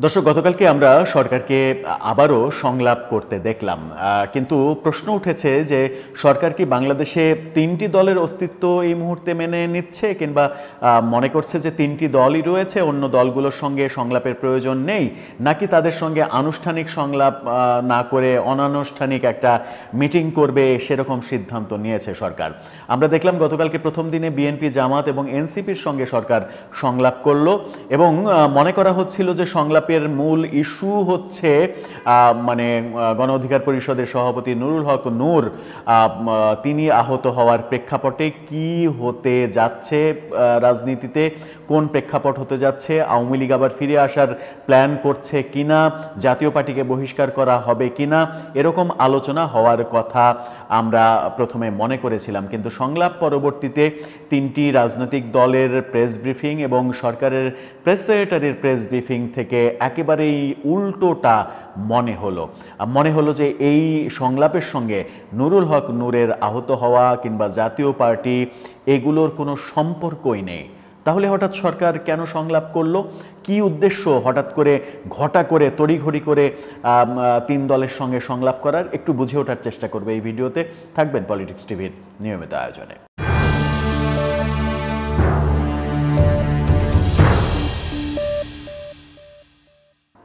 দর্শক, গতকালকে আমরা সরকারকে আবারও সংলাপ করতে দেখলাম, কিন্তু প্রশ্ন উঠেছে যে সরকার কি বাংলাদেশে তিনটি দলের অস্তিত্ব এই মুহূর্তে মেনে নিচ্ছে, কিংবা মনে করছে যে তিনটি দলই রয়েছে, অন্য দলগুলোর সঙ্গে সংলাপের প্রয়োজন নেই, নাকি তাদের সঙ্গে আনুষ্ঠানিক সংলাপ না করে অনানুষ্ঠানিক একটা মিটিং করবে, সেরকম সিদ্ধান্ত নিয়েছে সরকার। আমরা দেখলাম গতকালকে প্রথম দিনে বিএনপি, জামাত এবং এনসিপির সঙ্গে সরকার সংলাপ করলো এবং মনে করা হচ্ছিল যে সংলাপের মূল ইস্যু হচ্ছে মানে গণ অধিকার পরিষদের সভাপতি নুরুল হক নূর তিনি আহত হওয়ার প্রেক্ষাপটে কি হতে যাচ্ছে, রাজনীতিতে কোন প্রেক্ষাপট হতে যাচ্ছে, আওয়ামী লীগ আবার ফিরে আসার প্ল্যান করছে কিনা, জাতীয় পার্টিকে বহিষ্কার করা হবে কিনা, এরকম আলোচনা হওয়ার কথা আমরা প্রথমে মনে করেছিলাম। কিন্তু সংলাপ পরবর্তীতে তিনটি রাজনৈতিক দলের প্রেস ব্রিফিং এবং সরকারের প্রেস সেক্রেটারির প্রেস ব্রিফিং থেকে একেবারেই উল্টোটা মনে হলো যে এই সংলাপের সঙ্গে নুরুল হক নূরের আহত হওয়া কিংবা জাতীয় পার্টি এগুলোর কোনো সম্পর্কই নেই। তাহলে হঠাৎ সরকার কেন সংলাপ করলো? কি উদ্দেশ্য হঠাৎ করে ঘটা করে তড়িঘড়ি করে তিন দলের সঙ্গে সংলাপ করার? একটু বুঝে ওঠার চেষ্টা করবে এই ভিডিওতে। থাকবেন পলিটিক্স টিভির নিয়মিত আয়োজনে।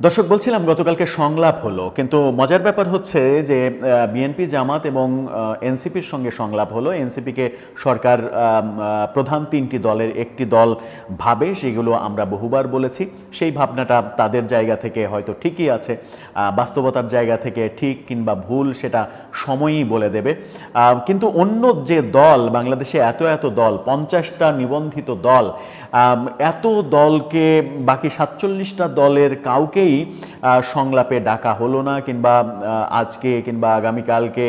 দর্শক, বলছিলাম গতকালকে সংলাপ হলো, কিন্তু মজার ব্যাপার হচ্ছে যে বিএনপি, জামাত এবং এনসিপির সঙ্গে সংলাপ হলো। এনসিপিকে সরকার প্রধান তিনটি দলের একটি দল ভাবে, সেগুলো আমরা বহুবার বলেছি। সেই ভাবনাটা তাদের জায়গা থেকে হয়তো ঠিকই আছে, বাস্তবতার জায়গা থেকে ঠিক কিংবা ভুল সেটা সময়ই বলে দেবে। কিন্তু অন্য যে দল, বাংলাদেশে এত এত দল, 50টা নিবন্ধিত দল, এত দলকে বাকি 47টা দলের কাউকেই সংলাপে ডাকা হলো না, কিংবা আজকে কিংবা আগামীকালকে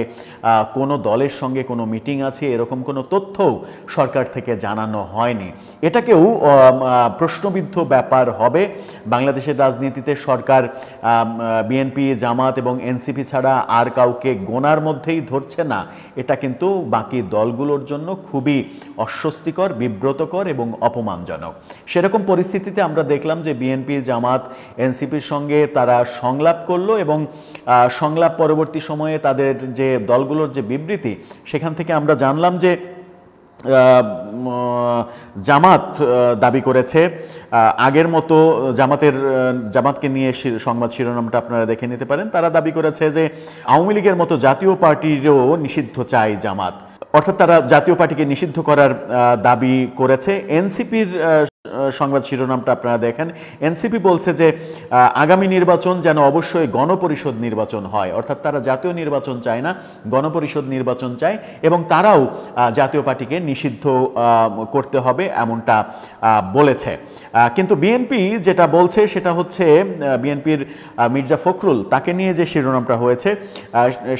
কোনো দলের সঙ্গে কোনো মিটিং আছে এরকম কোনো তথ্যও সরকার থেকে জানানো হয়নি। এটাকেও প্রশ্নবিদ্ধ ব্যাপার হবে। বাংলাদেশের রাজনীতিতে সরকার বিএনপি, জামাত এবং এনসিপি ছাড়া আর কাউকে গোনার মধ্যেই ধরছে না, এটা কিন্তু বাকি দলগুলোর জন্য খুবই অস্বস্তিকর, বিব্রতকর এবং অপমানজনক। সেরকম পরিস্থিতিতে আমরা দেখলাম যে বিএনপি, জামাত, এনসিপির সঙ্গে তারা সংলাপ করলো এবং সংলাপ পরবর্তী সময়ে তাদের যে দলগুলোর যে বিবৃতি, সেখান থেকে আমরা জানলাম যে জামাত দাবি করেছে আগের মতো, জামাতকে নিয়ে সংবাদ শিরোনামটা আপনারা দেখে নিতে পারেন। তারা দাবি করেছে যে আওয়ামী লীগের মতো জাতীয় পার্টিরও নিষিদ্ধ চায় জামাত, অর্থাৎ তারা জাতীয় পার্টিকে নিষিদ্ধ করার দাবি করেছে। এনসিপির সংবাদ শিরোনামটা আপনারা দেখেন। এনসিপি বলছে যে আগামী নির্বাচন যেন অবশ্যই গণপরিষদ নির্বাচন হয়, অর্থাৎ তারা জাতীয় নির্বাচন চায় না, গণপরিষদ নির্বাচন চায় এবং তারাও জাতীয় পার্টিকে নিষিদ্ধ করতে হবে এমনটা বলেছে। কিন্তু বিএনপি যেটা বলছে সেটা হচ্ছে, বিএনপির মির্জা ফখরুল, তাকে নিয়ে যে শিরোনামটা হয়েছে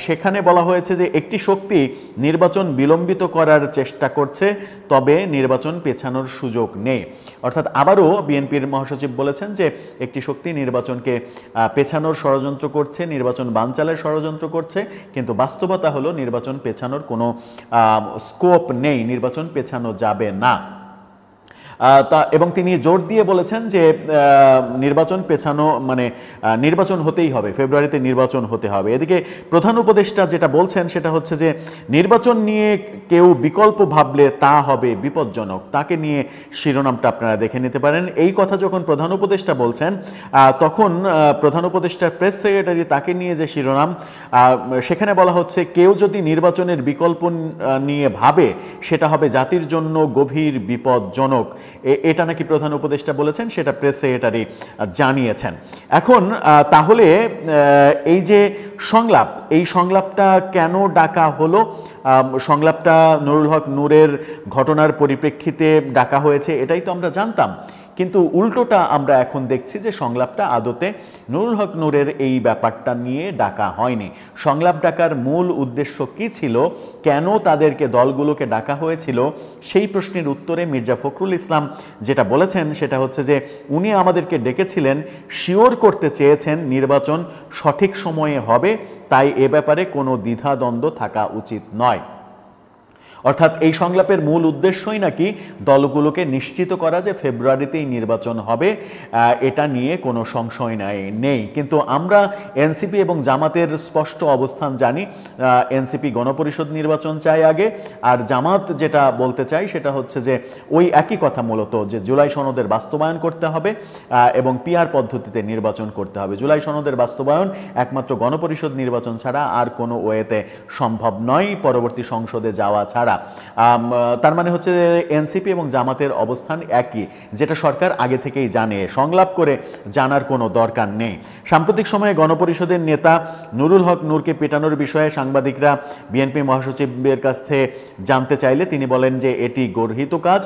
সেখানে বলা হয়েছে যে একটি শক্তি নির্বাচন বিলম্বিত করার চেষ্টা করছে, তবে নির্বাচন পেছানোর সুযোগ নেই। অর্থাৎ আবারও বিএনপির মহাসচিব বলেছেন যে একটি শক্তি নির্বাচনকে পেছানোর ষড়যন্ত্র করছে, নির্বাচন বানচালের ষড়যন্ত্র করছে, কিন্তু বাস্তবতা হলো নির্বাচন পেছানোর কোনো স্কোপ নেই, নির্বাচন পেছানো যাবে না। এবং তিনি জোর দিয়ে বলেছেন যে নির্বাচন পেছানো মানে নির্বাচন হতেই হবে, ফেব্রুয়ারিতে নির্বাচন হতে হবে। এদিকে প্রধান উপদেষ্টা যেটা বলছেন সেটা হচ্ছে যে নির্বাচন নিয়ে কেউ বিকল্প ভাবলে তা হবে বিপজ্জনক। তাকে নিয়ে শিরোনামটা আপনারা দেখে নিতে পারেন। এই কথা যখন প্রধান উপদেষ্টা বলছেন, তখন প্রধান উপদেষ্টার প্রেস সেক্রেটারি তাকে নিয়ে যে শিরোনাম, সেখানে বলা হচ্ছে কেউ যদি নির্বাচনের বিকল্প নিয়ে ভাবে সেটা হবে জাতির জন্য গভীর বিপজ্জনক। এটা নাকি প্রধান উপদেষ্টা বলেছেন, সেটা প্রেস সেক্রেটারি জানিয়েছেন। এখন তাহলে এই যে সংলাপ, এই সংলাপটা কেন ডাকা হলো? সংলাপটা নুরুল হক নূরের ঘটনার পরিপ্রেক্ষিতে ডাকা হয়েছে, এটাই তো আমরা জানতাম। কিন্তু উল্টোটা আমরা এখন দেখছি যে সংলাপটা আদতে নুরুল হক নূরের এই ব্যাপারটা নিয়ে ডাকা হয়নি। সংলাপ ডাকার মূল উদ্দেশ্য কি ছিল, কেন তাদেরকে দলগুলোকে ডাকা হয়েছিল, সেই প্রশ্নের উত্তরে মির্জা ফখরুল ইসলাম যেটা বলেছেন সেটা হচ্ছে যে উনি আমাদেরকে ডেকেছিলেন, শিওর করতে চেয়েছেন নির্বাচন সঠিক সময়ে হবে, তাই এ ব্যাপারে কোনো দ্বিধাদ্বন্দ্ব থাকা উচিত নয়। অর্থাৎ এই সংলাপের মূল উদ্দেশ্যই নাকি দলগুলোকে নিশ্চিত করা যে ফেব্রুয়ারিতেই নির্বাচন হবে, এটা নিয়ে কোনো সংশয় নেই। কিন্তু আমরা এনসিপি এবং জামাতের স্পষ্ট অবস্থান জানি। এনসিপি গণপরিষদ নির্বাচন চায় আগে, আর জামাত যেটা বলতে চাই সেটা হচ্ছে যে ওই একই কথা, মূলত যে জুলাই সনদের বাস্তবায়ন করতে হবে এবং পিআর পদ্ধতিতে নির্বাচন করতে হবে। জুলাই সনদের বাস্তবায়ন একমাত্র গণপরিষদ নির্বাচন ছাড়া আর কোনো ওয়েতে সম্ভব নয়, পরবর্তী সংসদে যাওয়া ছাড়া। তার মানে হচ্ছে এনসিপি এবং জামাতের অবস্থান একই, যেটা সরকার আগে থেকেই জানে, সংলাপ করে জানার কোনো দরকার নেই। সাম্প্রতিক সময়ে গণপরিষদের নেতা নুরুল হক নূরকে পেটানোর বিষয়ে সাংবাদিকরা বিএনপি মহাসচিবের কাছ থেকে জানতে চাইলে তিনি বলেন যে এটি গর্হিত কাজ,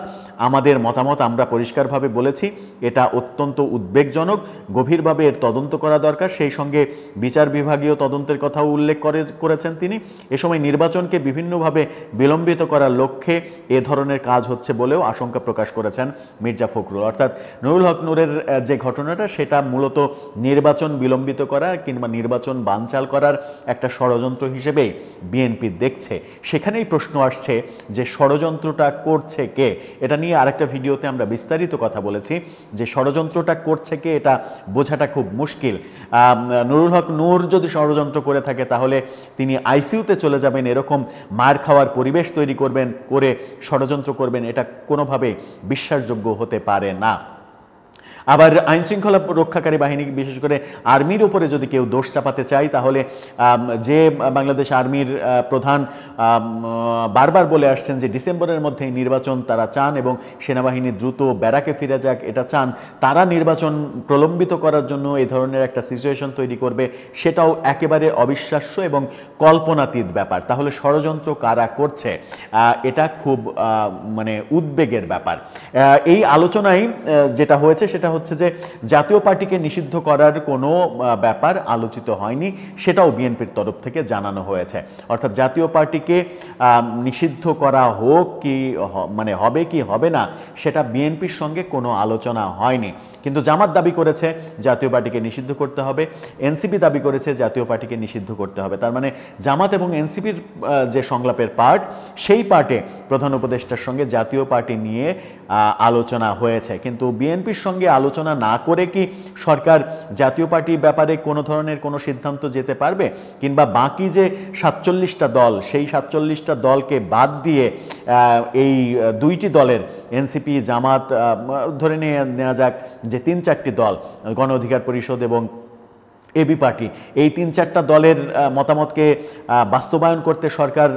আমাদের মতামত আমরা পরিষ্কারভাবে বলেছি, এটা অত্যন্ত উদ্বেগজনক, গভীরভাবে এর তদন্ত করা দরকার। সেই সঙ্গে বিচার বিভাগীয় তদন্তের কথাও উল্লেখ করেছেন তিনি। এ সময় নির্বাচনকে বিভিন্নভাবে বিলম্বিত করার লক্ষ্যে এ ধরনের কাজ হচ্ছে বলেও আশঙ্কা প্রকাশ করেছেন মির্জা ফখরুল। অর্থাৎ নুরুল হক নূরের যে ঘটনাটা, সেটা মূলত নির্বাচন বিলম্বিত করার কিংবা নির্বাচন বানচাল করার একটা ষড়যন্ত্র হিসেবে বিএনপি দেখছে। সেখানেই প্রশ্ন আসছে যে ষড়যন্ত্রটা করছে কে। এটা নিয়ে আরেকটা ভিডিওতে আমরা বিস্তারিত কথা বলেছি যে ষড়যন্ত্রটা করছে কে, এটা বোঝাটা খুব মুশকিল। নুরুল হক নূর যদি ষড়যন্ত্র করে থাকে তাহলে তিনি আইসিইউতে চলে যাবেন, এরকম মার খাওয়ার পরিবেশ তৈরি করে ষড়যন্ত্র করবেন, এটা কোনোভাবে বিশ্বাসযোগ্য হতে পারে না। আবার আইনশৃঙ্খলা রক্ষাকারী বাহিনী, বিশেষ করে আর্মির উপরে যদি কেউ দোষ চাপাতে চায়, তাহলে যে বাংলাদেশ আর্মির প্রধান বারবার বলে আসছেন যে ডিসেম্বরের মধ্যেই নির্বাচন তারা চান এবং সেনাবাহিনী দ্রুত ব্যারাকে ফিরে যাক, এটা চান, তারা নির্বাচন প্রলম্বিত করার জন্য এই ধরনের একটা সিচুয়েশন তৈরি করবে, সেটাও একেবারে অবিশ্বাস্য এবং কল্পনাতীত ব্যাপার। তাহলে ষড়যন্ত্র কারা করছে, এটা খুব মানে উদ্বেগের ব্যাপার। এই আলোচনায় যেটা হয়েছে সেটা হচ্ছে যে জাতীয় পার্টিকে নিষিদ্ধ করার কোনো ব্যাপার আলোচিত হয়নি, সেটাও বিএনপির তরফ থেকে জানানো হয়েছে। অর্থাৎ জাতীয় পার্টিকে নিষিদ্ধ করা হোক কি মানে হবে কি হবে না, সেটা বিএনপির সঙ্গে কোনো আলোচনা হয়নি। কিন্তু জামাত দাবি করেছে জাতীয় পার্টিকে নিষিদ্ধ করতে হবে, এনসিপি দাবি করেছে জাতীয় পার্টিকে নিষিদ্ধ করতে হবে। তার মানে জামাত এবং এনসিপির যে সংলাপের পার্ট, সেই পার্টে প্রধান উপদেষ্টার সঙ্গে জাতীয় পার্টি নিয়ে আলোচনা হয়েছে। কিন্তু বিএনপির সঙ্গে আলোচনা না করে কি সরকার জাতীয় পার্টির ব্যাপারে কোনো ধরনের কোনো সিদ্ধান্ত যেতে পারবে? কিংবা বাকি যে 47টা দল, সেই 47টা দলকে বাদ দিয়ে এই দুইটি দলের এনসিপি জামাত, ধরে নেওয়া যাক যে 3-4টি দল, গণ অধিকার পরিষদ এবং এবি পার্টি, এই 3-4টা দলের মতামতকে বাস্তবায়ন করতে সরকার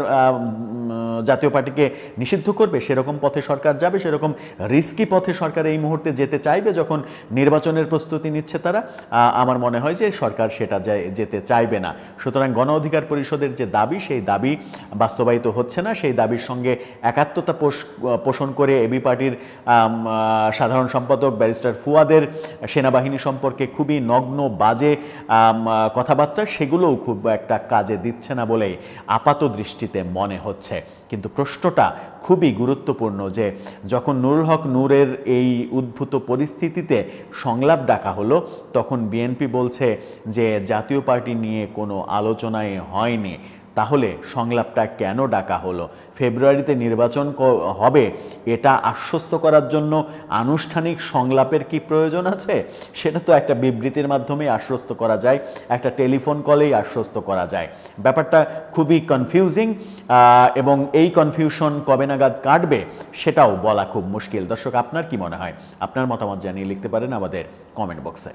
জাতীয় পার্টিকে নিষিদ্ধ করবে, সেরকম পথে সরকার যাবে? সেরকম রিস্কি পথে সরকার এই মুহূর্তে যেতে চাইবে যখন নির্বাচনের প্রস্তুতি নিচ্ছে তারা? আমার মনে হয় যে সরকার সেটা যেতে চাইবে না। সুতরাং গণ অধিকার পরিষদের যে দাবি, সেই দাবি বাস্তবায়িত হচ্ছে না। সেই দাবির সঙ্গে একাত্মতা পোষণ করে এবি পার্টির সাধারণ সম্পাদক ব্যারিস্টার ফুয়াদের সেনাবাহিনী সম্পর্কে খুবই নগ্ন বাজে কথাবার্তা, সেগুলোও খুব একটা কাজে দিচ্ছে না বলেই আপাত দৃষ্টিতে মনে হচ্ছে। কিন্তু প্রশ্নটা খুবই গুরুত্বপূর্ণ যে যখন নুরুল হক নূরের এই উদ্ভূত পরিস্থিতিতে সংলাপ ডাকা হলো, তখন বিএনপি বলছে যে জাতীয় পার্টি নিয়ে কোনো আলোচনাই হয়নি। তাহলে সংলাপটা কেন ডাকা হলো? ফেব্রুয়ারিতে নির্বাচন হবে, এটা আশ্বস্ত করার জন্য আনুষ্ঠানিক সংলাপের কি প্রয়োজন আছে? সেটা তো একটা বিবৃতির মাধ্যমে আশ্বস্ত করা যায়, একটা টেলিফোন কলেই আশ্বস্ত করা যায়। ব্যাপারটা খুবই কনফিউজিং এবং এই কনফিউশন কবে নাগাদ কাটবে সেটাও বলা খুব মুশকিল। দর্শক, আপনার কি মনে হয়? আপনার মতামত জানিয়ে লিখতে পারেন আমাদের কমেন্ট বক্সে।